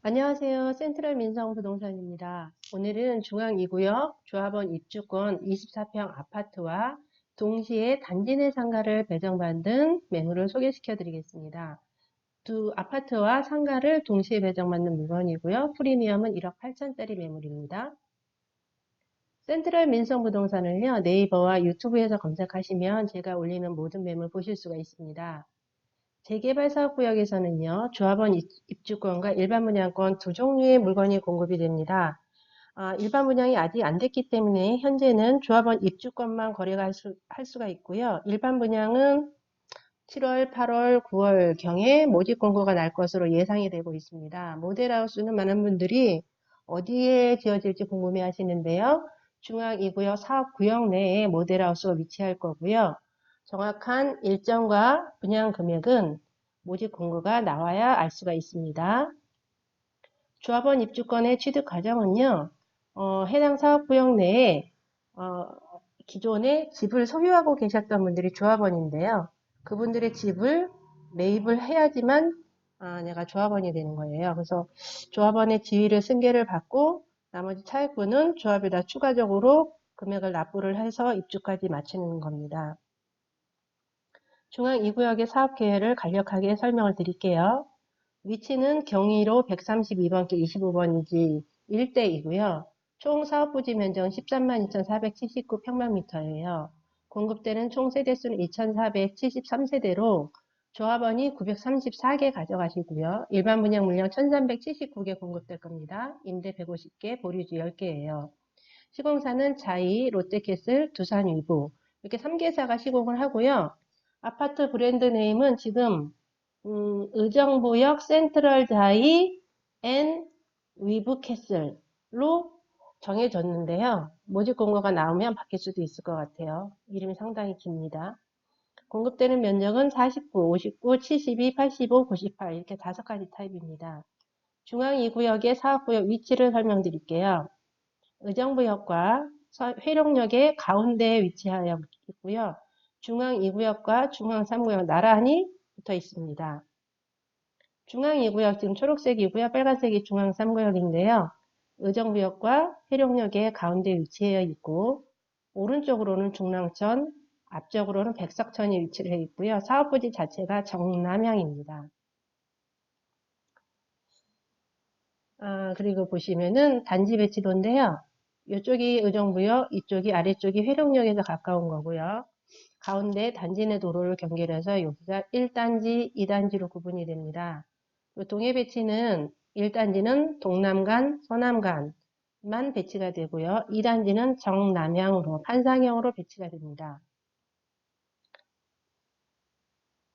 안녕하세요. 센트럴 민성부동산입니다. 오늘은 중앙 2구역 조합원 입주권 24평 아파트와 동시에 단지 내 상가를 배정받은 매물을 소개시켜 드리겠습니다. 두 아파트와 상가를 동시에 배정받는 물건이고요. 프리미엄은 1억 8천짜리 매물입니다. 센트럴 민성부동산을요, 네이버와 유튜브에서 검색하시면 제가 올리는 모든 매물 보실 수가 있습니다. 재개발 사업구역에서는요, 조합원 입주권과 일반 분양권 두 종류의 물건이 공급이 됩니다. 일반 분양이 아직 안 됐기 때문에 현재는 조합원 입주권만 거래가 할 수가 있고요. 일반 분양은 7월, 8월, 9월경에 모집 공고가 날 것으로 예상이 되고 있습니다. 모델하우스는 많은 분들이 어디에 지어질지 궁금해 하시는데요. 중앙 2구역 사업구역 내에 모델하우스가 위치할 거고요. 정확한 일정과 분양 금액은 모집 공고가 나와야 알 수가 있습니다. 조합원 입주권의 취득 과정은요, 해당 사업구역 내에 기존에 집을 소유하고 계셨던 분들이 조합원인데요. 그분들의 집을 매입을 해야지만 내가 조합원이 되는 거예요. 그래서 조합원의 지위를 승계를 받고 나머지 차액분은 조합에다 추가적으로 금액을 납부를 해서 입주까지 마치는 겁니다. 중앙 2구역의 사업계획을 간략하게 설명을 드릴게요. 위치는 경의로 132번길 25번지 1대이고요. 총 사업부지 면적은 13만 2,479평방미터예요. 공급되는 총 세대수는 2,473세대로 조합원이 934개 가져가시고요. 일반 분양 물량 1,379개 공급될 겁니다. 임대 150개, 보류지 10개예요. 시공사는 자이, 롯데캐슬, 두산유부 이렇게 3개사가 시공을 하고요. 아파트 브랜드 네임은 지금 의정부역 센트럴 자이 앤 위브캐슬로 정해졌는데요. 모집 공고가 나오면 바뀔 수도 있을 것 같아요. 이름이 상당히 깁니다. 공급되는 면적은 49, 59, 72, 85, 98 이렇게 5가지 타입입니다. 중앙 2구역의 사업구역 위치를 설명드릴게요. 의정부역과 회룡역의 가운데에 위치하여 있고요. 중앙 2구역과 중앙 3구역 나란히 붙어 있습니다. 중앙 2구역 지금 초록색이고요. 빨간색이 중앙 3구역인데요. 의정부역과 회룡역의 가운데 위치해 있고 오른쪽으로는 중랑천, 앞쪽으로는 백석천이 위치를 해 있고요. 사업부지 자체가 정남향입니다. 그리고 보시면은 단지 배치도인데요. 이쪽이 의정부역, 이쪽이 아래쪽이 회룡역에서 가까운 거고요. 가운데 단지 내 도로를 경계해서 여기가 1단지, 2단지로 구분이 됩니다. 동해 배치는 1단지는 동남간, 서남간만 배치가 되고요. 2단지는 정남향으로, 한상형으로 배치가 됩니다.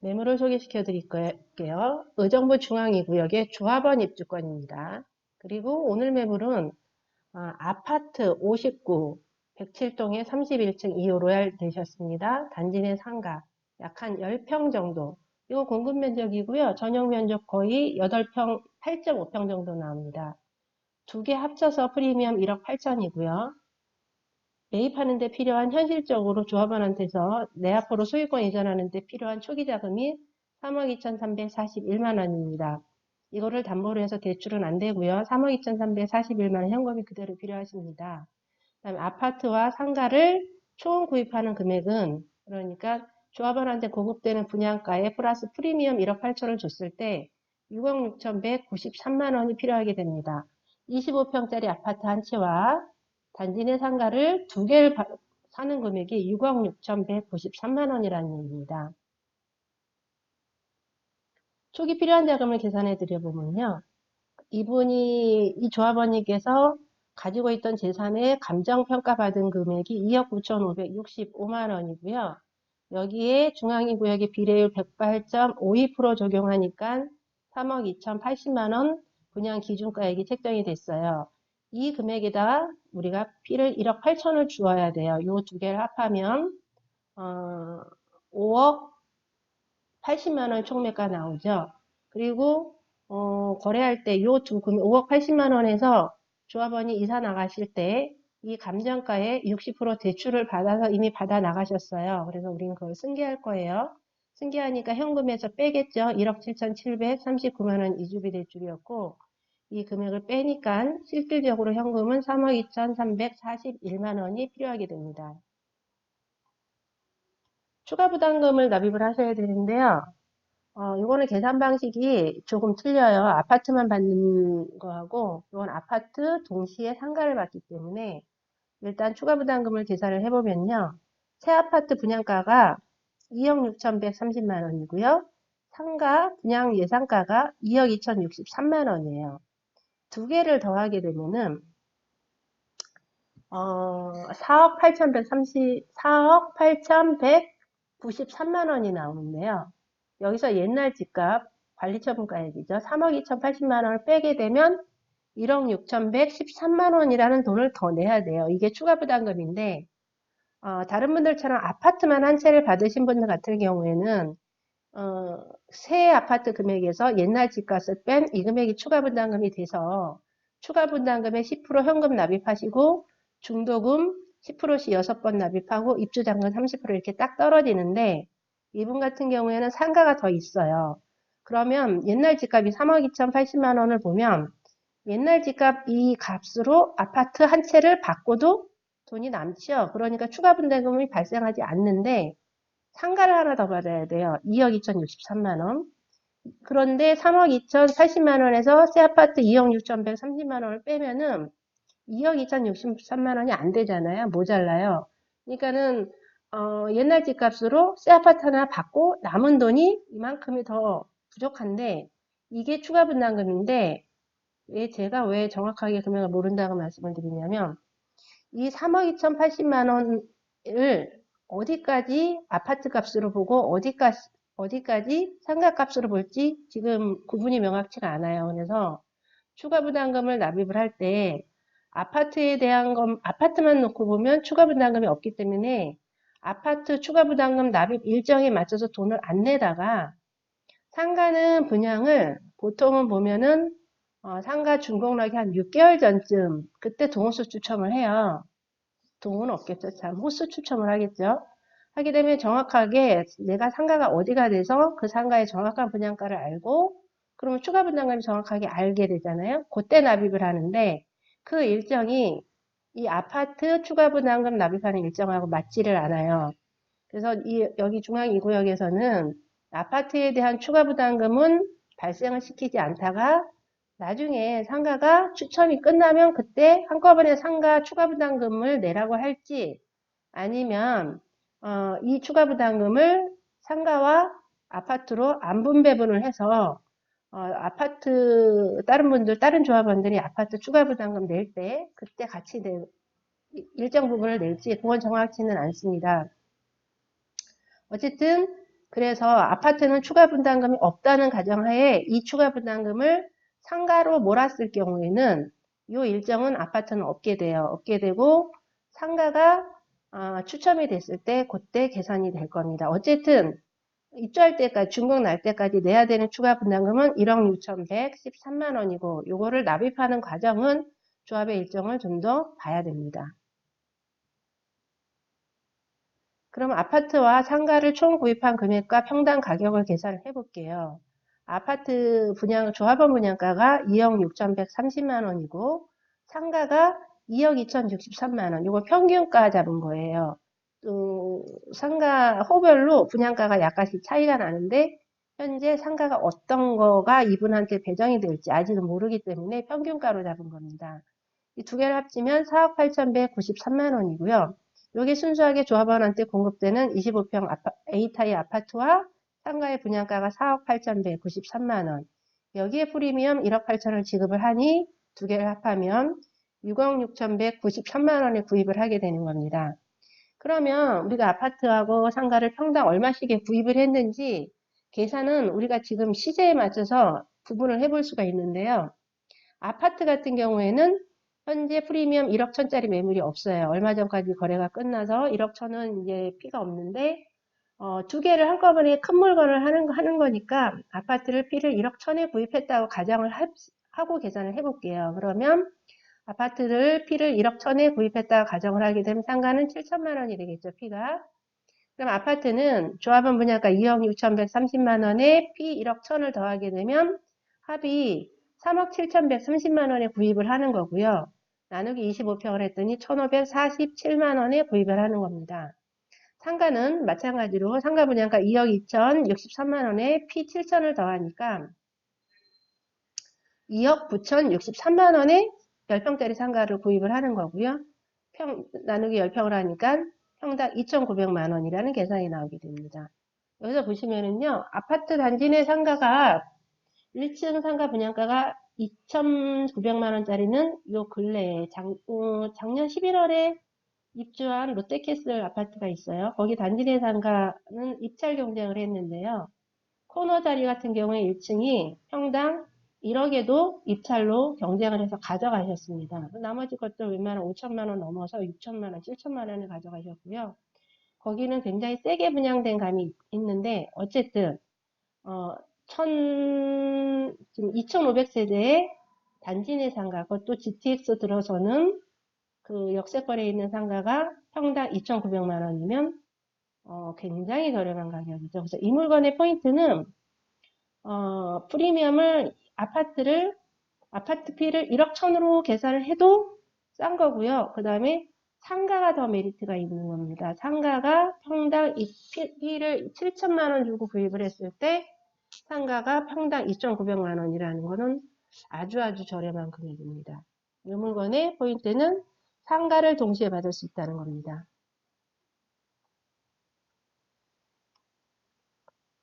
매물을 소개시켜 드릴게요. 의정부 중앙 2구역의 조합원 입주권입니다. 그리고 오늘 매물은 아파트 59, 107동에 31층 2호 로얄 되셨습니다. 단지 내 상가 약 한 10평 정도. 이거 공급 면적이고요. 전용 면적 거의 8평, 8.5평 정도 나옵니다. 두 개 합쳐서 프리미엄 1억 8천이고요. 매입하는 데 필요한 현실적으로 조합원한테서 내 앞으로 소유권 이전하는 데 필요한 초기 자금이 3억 2,341만 원입니다. 이거를 담보로 해서 대출은 안 되고요. 3억 2,341만 원 현금이 그대로 필요하십니다. 그다음에 아파트와 상가를 총 구입하는 금액은 그러니까 조합원한테 공급되는 분양가에 플러스 프리미엄 1억 8천을 줬을 때 6억 6,193만 원이 필요하게 됩니다. 25평짜리 아파트 한 채와 단지 내 상가를 두 개를 사는 금액이 6억 6,193만 원이라는 얘기입니다. 초기 필요한 자금을 계산해 드려보면요. 이 조합원님께서 가지고 있던 재산의 감정평가받은 금액이 2억 9,565만 원이고요. 여기에 중앙인구역의 비례율 108.52% 적용하니까 3억 2,080만 원 분양 기준가액이 책정이 됐어요. 이 금액에다가 우리가 피를 1억 8천을 주어야 돼요. 이 두 개를 합하면 5억 80만 원 총매가 나오죠. 그리고 거래할 때 요 두 금액 5억 80만 원에서 조합원이 이사 나가실 때 이 감정가에 60% 대출을 받아서 이미 받아 나가셨어요. 그래서 우리는 그걸 승계할 거예요. 승계하니까 현금에서 빼겠죠. 1억 7,739만 원 이주비 대출이었고 이 금액을 빼니까 실질적으로 현금은 3억 2,341만 원이 필요하게 됩니다. 추가 부담금을 납입을 하셔야 되는데요. 이거는 계산 방식이 조금 틀려요. 아파트만 받는 거하고, 이건 아파트 동시에 상가를 받기 때문에, 일단 추가 부담금을 계산을 해보면요. 새 아파트 분양가가 2억 6,130만 원이고요. 상가 분양 예상가가 2억 2,063만 원이에요. 두 개를 더하게 되면은, 4억 8,193만 원이 나오는데요. 여기서 옛날 집값 관리처분가액이죠. 3억 2,080만 원을 빼게 되면 1억 6,113만 원이라는 돈을 더 내야 돼요. 이게 추가 부담금인데, 다른 분들처럼 아파트만 한 채를 받으신 분들 같은 경우에는, 새 아파트 금액에서 옛날 집값을 뺀 이 금액이 추가 부담금이 돼서 추가 부담금의 10% 현금 납입하시고 중도금 10%씩 6번 납입하고 입주잔금 30% 이렇게 딱 떨어지는데 이분 같은 경우에는 상가가 더 있어요. 그러면 옛날 집값이 3억 2,080만 원을 보면 옛날 집값 이 값으로 아파트 한 채를 받고도 돈이 남죠. 그러니까 추가 분담금이 발생하지 않는데 상가를 하나 더 받아야 돼요. 2억 2,063만 원. 그런데 3억 2,080만 원에서 새 아파트 2억 6,130만 원을 빼면은 2억 2,063만 원이 안 되잖아요. 모자라요. 그러니까는 옛날 집값으로 새 아파트 하나 받고 남은 돈이 이만큼이 더 부족한데 이게 추가 분담금인데 제가 왜 정확하게 금액을 모른다고 말씀을 드리냐면 이 3억 2,080만 원을 어디까지 아파트 값으로 보고 어디까지 상가 값으로 볼지 지금 구분이 명확치가 않아요. 그래서 추가 부담금을 납입을 할 때 아파트에 대한 건 아파트만 놓고 보면 추가 부담금이 없기 때문에 아파트 추가 부담금 납입 일정에 맞춰서 돈을 안 내다가 상가는 분양을 보통은 보면은 상가 준공락이 한 6개월 전쯤 그때 동호수 추첨을 해요. 동은 없겠죠. 참 호수 추첨을 하겠죠. 하게 되면 정확하게 내가 상가가 어디가 돼서 그 상가의 정확한 분양가를 알고 그러면 추가 분양가를 정확하게 알게 되잖아요. 그때 납입을 하는데 그 일정이 이 아파트 추가 분양금 납입하는 일정하고 맞지를 않아요. 그래서 여기 중앙 2구역에서는 아파트에 대한 추가 부담금은 발생을 시키지 않다가 나중에 상가가 추첨이 끝나면 그때 한꺼번에 상가 추가 부담금을 내라고 할지 아니면 이 추가 부담금을 상가와 아파트로 안분 배분을 해서 아파트 다른 조합원들이 아파트 추가 부담금 낼 때 그때 같이 일정 부분을 낼지 그건 정확치는 않습니다. 어쨌든 그래서 아파트는 추가 분담금이 없다는 가정하에 이 추가 분담금을 상가로 몰았을 경우에는 이 일정은 아파트는 없게 돼요. 없게 되고 상가가 추첨이 됐을 때 그때 계산이 될 겁니다. 어쨌든 입주할 때까지 준공 날 때까지 내야 되는 추가 분담금은 1억 6,113만 원이고 이거를 납입하는 과정은 조합의 일정을 좀 더 봐야 됩니다. 그럼 아파트와 상가를 총 구입한 금액과 평당 가격을 계산을 해볼게요. 아파트 조합원 분양가가 2억 6,130만 원이고 상가가 2억 2,063만 원. 이거 평균가 잡은 거예요. 또 상가 호별로 분양가가 약간씩 차이가 나는데 현재 상가가 어떤 거가 이분한테 배정이 될지 아직은 모르기 때문에 평균가로 잡은 겁니다. 이 두 개를 합치면 4억 8,193만 원이고요. 여기 순수하게 조합원한테 공급되는 25평 A타입 아파트와 상가의 분양가가 4억 8,193만 원. 여기에 프리미엄 1억 8천을 지급을 하니 두 개를 합하면 6억 6,193만 원에 구입을 하게 되는 겁니다. 그러면 우리가 아파트하고 상가를 평당 얼마씩에 구입을 했는지 계산은 우리가 지금 시세에 맞춰서 구분을 해볼 수가 있는데요. 아파트 같은 경우에는 현재 프리미엄 1억 천짜리 매물이 없어요. 얼마 전까지 거래가 끝나서 1억 천은 이제 피가 없는데 두 개를 한꺼번에 큰 물건을 하는 거니까 아파트를 피를 1억 천에 구입했다고 가정을 하고 계산을 해볼게요. 그러면 아파트를 피를 1억 천에 구입했다고 가정을 하게 되면 상가는 7천만 원이 되겠죠. 피가. 그럼 아파트는 조합원 분양가 2억 6,130만 원에 피 1억 천을 더하게 되면 합이 3억 7,130만 원에 구입을 하는 거고요. 나누기 25평을 했더니 1,547만 원에 구입을 하는 겁니다. 상가는 마찬가지로 상가 분양가 2억 2,063만 원에 P 7천을 더하니까 2억 9,063만 원에 10평짜리 상가를 구입을 하는 거고요. 나누기 10평을 하니까 평당 2,900만 원이라는 계산이 나오게 됩니다. 여기서 보시면은요, 아파트 단지 내 상가가 1층 상가 분양가가 2,900만 원짜리는 요 근래에 작년 11월에 입주한 롯데캐슬 아파트가 있어요. 거기 단지 내 상가는 입찰 경쟁을 했는데요. 코너 자리 같은 경우에 1층이 평당 1억에도 입찰로 경쟁을 해서 가져가셨습니다. 나머지 것들 웬만한 5천만 원 넘어서 6천만 원, 7천만 원을 가져가셨고요. 거기는 굉장히 세게 분양된 감이 있는데 어쨌든 지금 2,500세대의 단지 내 상가, 그것도 GTX 들어서는 그 역세권에 있는 상가가 평당 2,900만 원이면 굉장히 저렴한 가격이죠. 그래서 이 물건의 포인트는 프리미엄을 아파트 피를 1억 1천으로 계산을 해도 싼 거고요. 그 다음에 상가가 더 메리트가 있는 겁니다. 상가가 평당 이 피를 7천만 원 주고 구입을 했을 때 상가가 평당 2,900만 원이라는 거는 아주 저렴한 금액입니다. 이 물건의 포인트는 상가를 동시에 받을 수 있다는 겁니다.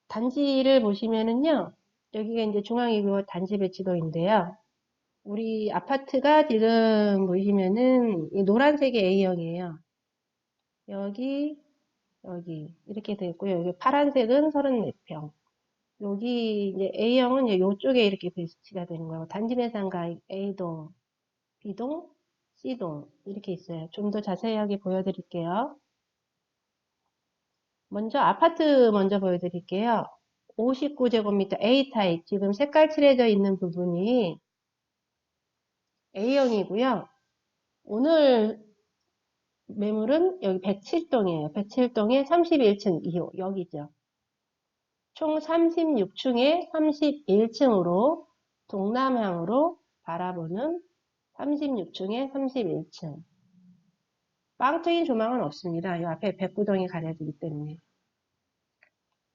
단지를 보시면은요, 여기가 이제 중앙이구 단지 배치도인데요. 우리 아파트가 지금 보시면은 이 노란색이 A형이에요. 여기 이렇게 되어 있고요. 여기 파란색은 34평. 여기 이제 A형은 이쪽에 이렇게 배치가 되는 거고 단지 내 상가 A동, B동, C동 이렇게 있어요. 좀 더 자세하게 보여드릴게요. 먼저 아파트 먼저 보여드릴게요. 59제곱미터 A타입 지금 색깔 칠해져 있는 부분이 A형이고요. 오늘 매물은 여기 107동이에요. 107동에 31층 2호 여기죠. 총 36층에 31층으로 동남향으로 바라보는 36층에 31층. 빵 트인 조망은 없습니다. 이 앞에 백구동이 가려지기 때문에.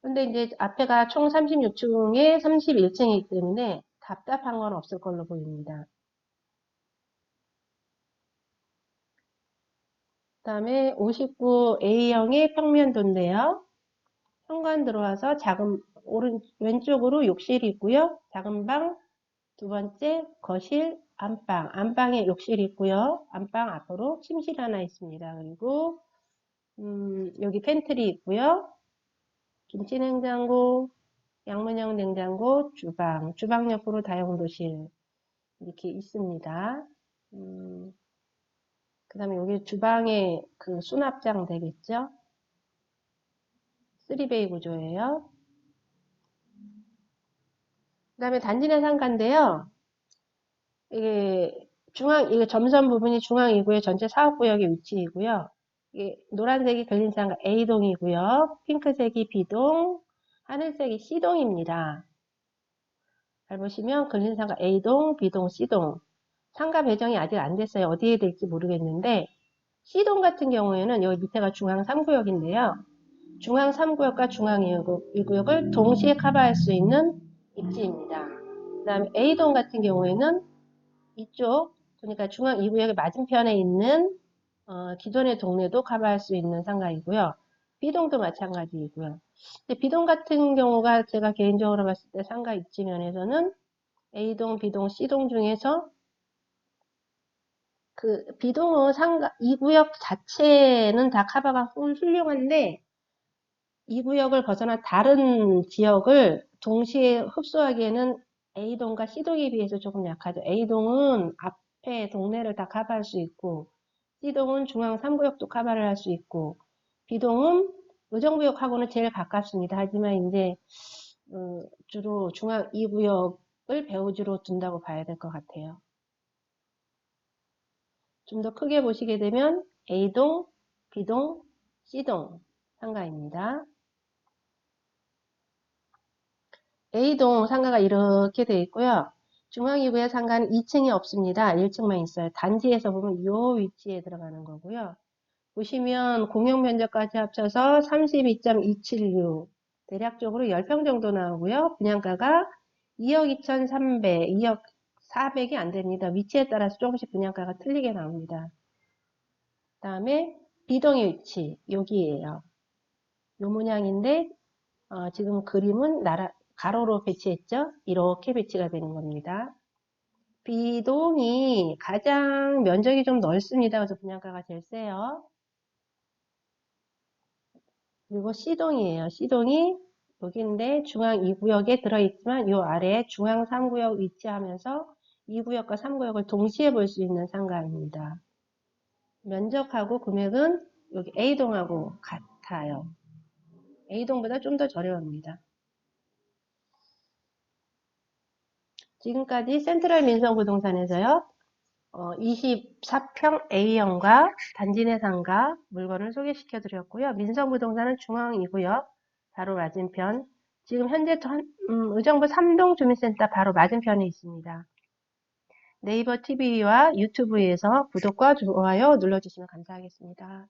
근데 이제 앞에가 총 36층에 31층이기 때문에 답답한 건 없을 걸로 보입니다. 그 다음에 59A형의 평면도인데요. 현관 들어와서 왼쪽으로 욕실이 있고요. 작은 방, 두 번째 거실, 안방. 안방에 욕실이 있고요. 안방 앞으로 침실 하나 있습니다. 그리고 여기 팬트리 있고요. 김치냉장고, 양문형 냉장고, 주방 옆으로 다용도실 이렇게 있습니다. 그 다음에 여기 주방에 그 수납장 되겠죠? 3베이 구조예요. 그 다음에 단지 내 상가인데요. 이게 점선 부분이 중앙이고요. 전체 사업구역의 위치이고요. 이게 노란색이 근린상가 A동이고요. 핑크색이 B동, 하늘색이 C동입니다. 잘 보시면 근린상가 A동, B동, C동. 상가 배정이 아직 안 됐어요. 어디에 될지 모르겠는데 C동 같은 경우에는 여기 밑에가 중앙 3구역인데요. 중앙 3구역과 중앙 2구역을 동시에 커버할 수 있는 입지입니다. 그 다음에 A동 같은 경우에는 이쪽, 그러니까 중앙 2구역의 맞은편에 있는 기존의 동네도 커버할 수 있는 상가이고요. B동도 마찬가지이고요. B동 같은 경우가 제가 개인적으로 봤을 때 상가 입지 면에서는 A동, B동, C동 중에서 그 B동은 상가 2구역 자체는 다 커버가 훌륭한데 2구역을 벗어나 다른 지역을 동시에 흡수하기에는 A동과 C동에 비해서 조금 약하죠. A동은 앞에 동네를 다 커버할 수 있고 C동은 중앙 3구역도 커버를 할 수 있고 B동은 의정부역하고는 제일 가깝습니다. 하지만 이제 주로 중앙 2구역을 배후지로 둔다고 봐야 될 것 같아요. 좀 더 크게 보시게 되면 A동, B동, C동 상가입니다. A동 상가가 이렇게 되어 있고요. 중앙2구의 상가는 2층이 없습니다. 1층만 있어요. 단지에서 보면 이 위치에 들어가는 거고요. 보시면 공용 면적까지 합쳐서 32.276 대략적으로 10평 정도 나오고요. 분양가가 2억 2,300, 2억 400이 안 됩니다. 위치에 따라서 조금씩 분양가가 틀리게 나옵니다. 그 다음에 B동의 위치 여기에요. 요 모양인데 지금 그림은 가로로 배치했죠. 이렇게 배치가 되는 겁니다. B동이 가장 면적이 좀 넓습니다. 그래서 분양가가 제일 세요. 그리고 C동이에요. C동이 여기인데 중앙 2구역에 들어있지만 이 아래에 중앙 3구역 위치하면서 2구역과 3구역을 동시에 볼 수 있는 상가입니다. 면적하고 금액은 여기 A동하고 같아요. A동보다 좀 더 저렴합니다. 지금까지 센트럴 민성부동산에서요. 24평 A형과 단지 내 상가 물건을 소개시켜 드렸고요. 민성부동산은 중앙 2구역 바로 맞은편, 지금 현재 의정부 3동 주민센터 바로 맞은편에 있습니다. 네이버 TV와 유튜브에서 구독과 좋아요 눌러주시면 감사하겠습니다.